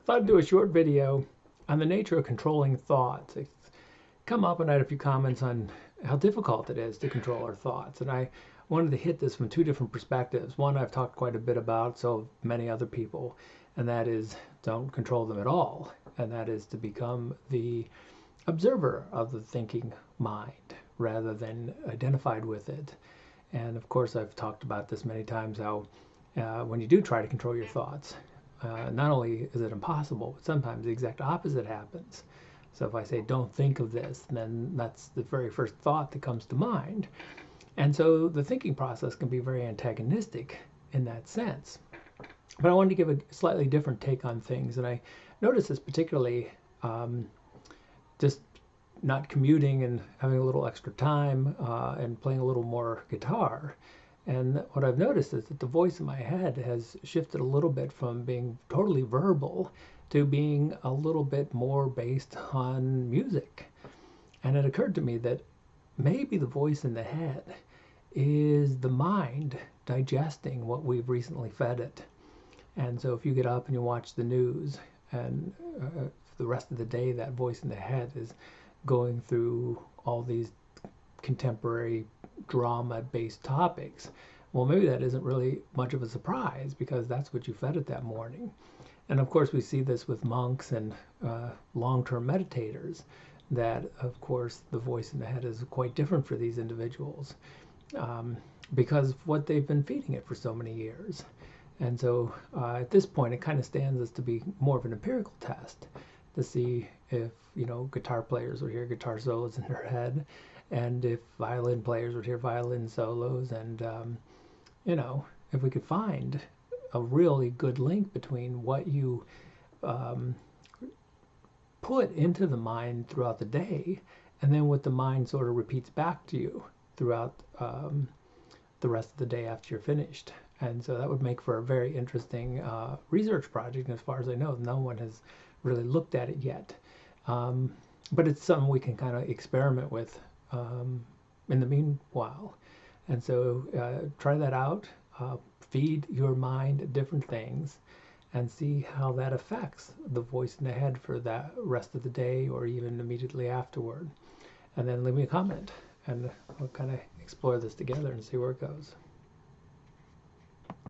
thought I'd do a short video on the nature of controlling thoughts. It's come up and I had a few comments on how difficult it is to control our thoughts. And I wanted to hit this from two different perspectives. One I've talked quite a bit about, so have many other people, and that is don't control them at all. And that is to become the observer of the thinking mind rather than identified with it. And of course, I've talked about this many times how when you do try to control your thoughts, not only is it impossible, but sometimes the exact opposite happens. So if I say, don't think of this, then that's the very first thought that comes to mind. And so the thinking process can be very antagonistic in that sense. But I wanted to give a slightly different take on things. And I noticed this particularly just not commuting and having a little extra time and playing a little more guitar. And what I've noticed is that the voice in my head has shifted a little bit from being totally verbal to being a little bit more based on music. And it occurred to me that maybe the voice in the head is the mind digesting what we've recently fed it. And so if you get up and you watch the news and for the rest of the day that voice in the head is going through all these contemporary drama-based topics, well, maybe that isn't really much of a surprise because that's what you fed it that morning. And of course, we see this with monks and long-term meditators, that of course the voice in the head is quite different for these individuals because of what they've been feeding it for so many years. And so at this point, it kind of stands as to be more of an empirical test to see if, guitar players would hear guitar solos in their head, and if violin players would hear violin solos, and if we could find a really good link between what you put into the mind throughout the day and then what the mind sort of repeats back to you throughout the rest of the day after you're finished. And so that would make for a very interesting research project. And as far as I know, no one has really looked at it yet. But it's something we can kind of experiment with in the meanwhile. And so try that out. Feed your mind different things and see how that affects the voice in the head for that rest of the day or even immediately afterward. And then leave me a comment and we'll kind of explore this together and see where it goes.